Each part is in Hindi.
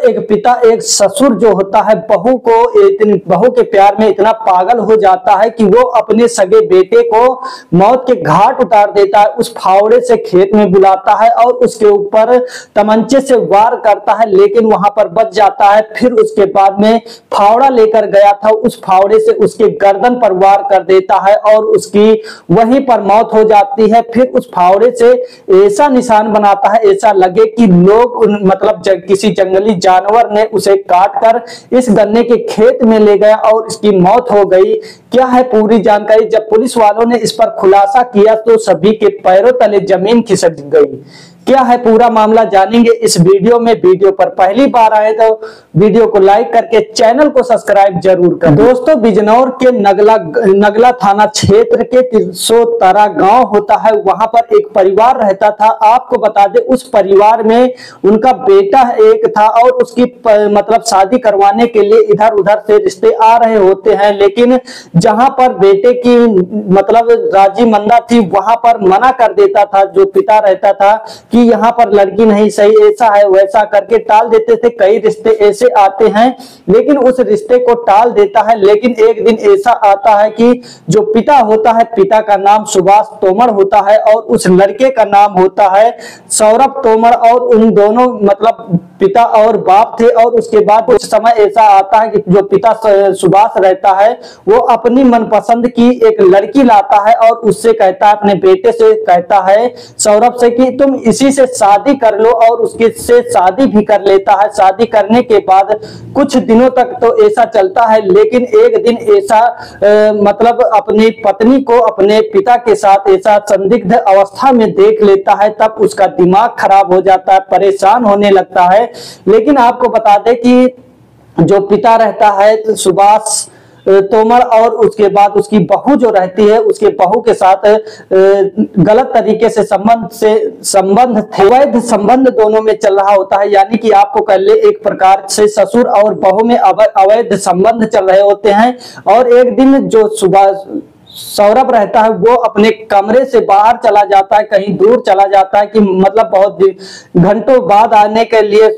एक पिता एक ससुर जो होता है बहू के प्यार में इतना पागल हो जाता है कि वो अपने सगे बेटे को मौत के घाट उतार देता है। उस फावड़े से खेत में बुलाता है और उसके ऊपर तमंचे से वार करता है, लेकिन वहां पर बच जाता है। फिर उसके बाद में फावड़ा लेकर गया था, उस फावड़े से उसके गर्दन पर वार कर देता है और उसकी वहीं पर मौत हो जाती है। फिर उस फावड़े से ऐसा निशान बनाता है, ऐसा लगे कि लोग मतलब किसी जंगली जानवर ने उसे काट कर इस गन्ने के खेत में ले गया और इसकी मौत हो गई। क्या है पूरी जानकारी? जब पुलिस वालों ने इस पर खुलासा किया तो सभी के पैरों तले जमीन खिसक गई। क्या है पूरा मामला जानेंगे इस वीडियो में। वीडियो पर पहली बार आए तो वीडियो को लाइक करके चैनल को सब्सक्राइब जरूर करें। दोस्तों, बिजनौर के नगला थाना क्षेत्र के तिरसोतरा गांव होता है, वहां पर एक परिवार रहता था। आपको बता दें, उस परिवार में उनका बेटा एक था और उसकी मतलब शादी करवाने के लिए इधर उधर से रिश्ते आ रहे होते हैं, लेकिन जहां पर बेटे की मतलब राजी मंदा थी वहां पर मना कर देता था जो पिता रहता था कि यहाँ पर लड़की नहीं सही, ऐसा है वैसा करके टाल देते थे। कई रिश्ते ऐसे आते हैं लेकिन उस रिश्ते को टाल देता है। लेकिन एक दिन ऐसा आता है कि जो पिता होता है, पिता का नाम सुभाष तोमर होता है और उस लड़के का नाम होता है सौरभ तोमर, और उन दोनों मतलब पिता और बाप थे। और उसके बाद कुछ समय ऐसा आता है कि जो पिता सुभाष रहता है वो अपनी मनपसंद की एक लड़की लाता है और उससे कहता है, अपने बेटे से कहता है सौरभ से कि तुम इसी से शादी कर लो, और उसके से शादी भी कर लेता है। शादी करने के बाद कुछ दिनों तक तो ऐसा चलता है, लेकिन एक दिन ऐसा मतलब अपनी पत्नी को अपने पिता के साथ ऐसा संदिग्ध अवस्था में देख लेता है। तब उसका दिमाग खराब हो जाता है, परेशान होने लगता है। लेकिन आपको बता दें कि जो पिता रहता है सुभाष तोमर और उसके बाद उसकी बहू जो रहती है, उसके बहू के साथ गलत तरीके से संबंध थे, अवैध संबंध दोनों में चल रहा होता है। यानी कि आपको कह ले एक प्रकार से ससुर और बहू में अवैध संबंध चल रहे होते हैं। और एक दिन जो सौरभ रहता है वो अपने कमरे से बाहर चला जाता है, कहीं दूर चला जाता है कि मतलब बहुत घंटों बाद आने के लिए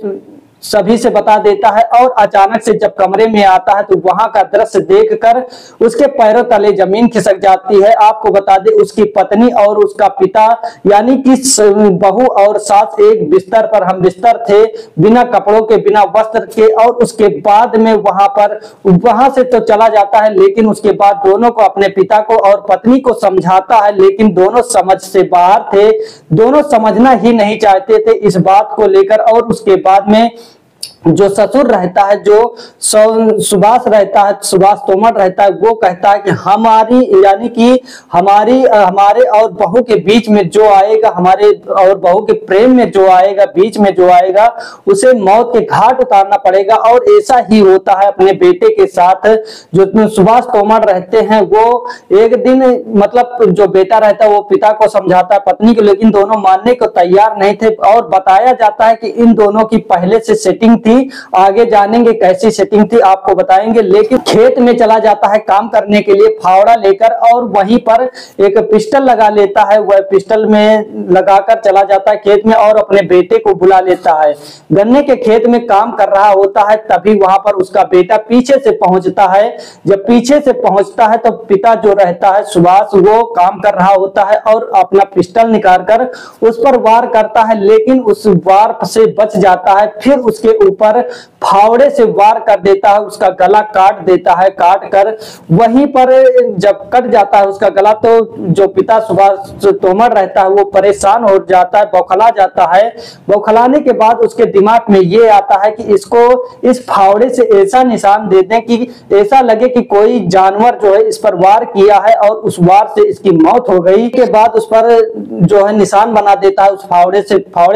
सभी से बता देता है। और अचानक से जब कमरे में आता है तो वहां का दृश्य देखकर उसके पैरों तले जमीन खिसक जाती है। आपको बता दें, उसकी पत्नी और उसका पिता यानी कि बहू और सास एक बिस्तर पर हम बिस्तर थे, बिना कपड़ों के, बिना वस्त्र के। और उसके बाद में वहां से तो चला जाता है, लेकिन उसके बाद दोनों को, अपने पिता को और पत्नी को समझाता है, लेकिन दोनों समझ से बाहर थे, दोनों समझना ही नहीं चाहते थे इस बात को लेकर। और उसके बाद में जो ससुर रहता है, जो सुभाष रहता है, सुभाष तोमर रहता है, वो कहता है कि हमारी यानी कि हमारे और बहू के बीच में जो आएगा, हमारे और बहू के प्रेम में जो आएगा, बीच में जो आएगा, उसे मौत के घाट उतारना पड़ेगा। और ऐसा ही होता है अपने बेटे के साथ। जो सुभाष तोमर रहते हैं वो एक दिन मतलब जो बेटा रहता है वो पिता को समझाता है, पत्नी को, लेकिन दोनों मानने को तैयार नहीं थे। और बताया जाता है कि इन दोनों की पहले से सेटिंग थी, आगे जानेंगे कैसी सेटिंग थी आपको बताएंगे। लेकिन खेत में चला जाता है काम करने के लिए फावड़ा लेकर, और वहीं पर एक पिस्टल लगा लेता है। वह पिस्टल में लगाकर चला जाता है खेत में और अपने बेटे को बुला लेता है। गन्ने के खेत में काम कर रहा होता है, तभी वहां पर उसका बेटा पीछे से पहुंचता है। जब पीछे से पहुंचता है तो पिता जो रहता है सुभाष, वो काम कर रहा होता है और अपना पिस्टल निकालकर उस पर वार करता है, लेकिन उस वार से बच जाता है। फिर उसके ऊपर फावड़े से वार कर देता है, उसका गला काट देता है। काट कर वहीं पर जब कट जाता है उसका गला, तो जो पिता सुभाष तोमर रहता है वो परेशान हो जाता है, बौखला जाता है। बौखलाने के बाद उसके दिमाग में ये आता है कि इसको इस फावड़े से ऐसा निशान दे दें कि ऐसा लगे कि कोई जानवर जो है इस पर वार किया है और उस वार से इसकी मौत हो गई। के बाद उस पर जो है निशान बना देता है, उस फावड़े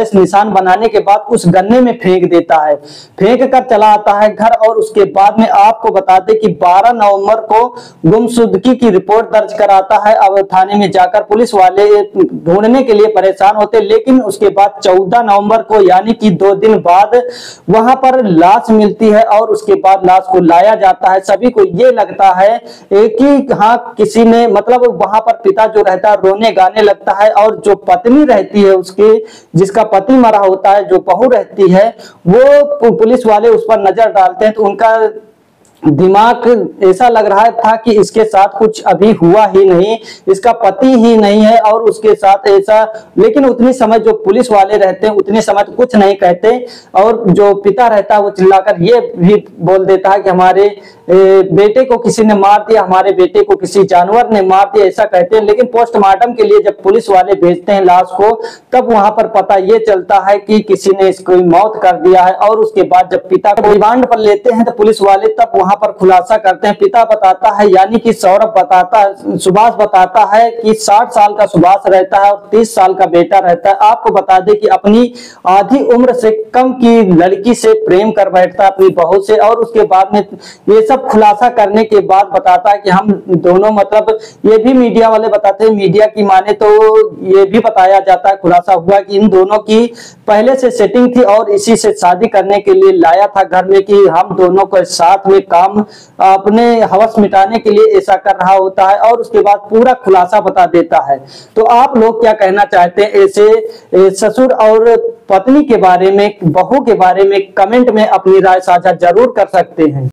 से निशान बनाने के बाद उस गन्ने में फेंक देता है। फेंक कर लेकर चला आता है घर और उसके बाद में आपको बता दें कि 12 नवंबर को गुमशुदगी की रिपोर्ट दर्ज कराता है। अब थाने में जाकर पुलिस वाले ढूंढने के लिए परेशान होते, लेकिन उसके बाद 14 नवंबर को यानी कि 2 दिन बाद वहां पर लाश मिलती है और उसके बाद लाश को लाया जाता है। सभी को ये लगता है कि हाँ किसी ने मतलब वहां पर पिता जो रहता है रोने गाने लगता है और जो पत्नी रहती है उसके जिसका पति मरा होता है, जो बहू रहती है, वो पुलिस वाले उस पर नजर डालते हैं तो उनका दिमाग ऐसा लग रहा था कि इसके साथ कुछ अभी हुआ ही नहीं, इसका पति ही नहीं है और उसके साथ ऐसा, लेकिन उतनी समय जो पुलिस वाले रहते हैं उतने समय तो कुछ नहीं कहते और जो पिता रहता है वो चिल्लाकर ये भी बोल देता है कि हमारे बेटे को किसी ने मार दिया, हमारे बेटे को किसी जानवर ने मार दिया, ऐसा कहते हैं। लेकिन पोस्टमार्टम के लिए जब पुलिस वाले भेजते हैं लाश को तब वहां पर पता ये चलता है कि किसी ने इसको मौत कर दिया है। और उसके बाद जब पिता को रिमांड पर लेते हैं तो पुलिस वाले तब वहां पर खुलासा करते हैं। पिता बताता है यानी कि सौरभ बताता है, सुभाष बताता है कि 60 साल का सुभाष रहता है और 30 साल का बेटा रहता है। आपको बता दें कि अपनी आधी उम्र से कम की लड़की से प्रेम कर बैठता है अपनी बहू से और उसके बाद में ये सब खुलासा करने के बाद बताता है कि हम दोनों मतलब ये भी मीडिया वाले बताते हैं, मीडिया की माने तो ये भी बताया जाता है, खुलासा हुआ कि इन दोनों की पहले से सेटिंग थी और इसी से शादी करने के लिए लाया था घर में कि हम दोनों को साथ में काम अपने हवस मिटाने के लिए ऐसा कर रहा होता है और उसके बाद पूरा खुलासा बता देता है। तो आप लोग क्या कहना चाहते हैं ऐसे ससुर और पत्नी के बारे में, बहू के बारे में? कमेंट में अपनी राय साझा जरूर कर सकते हैं।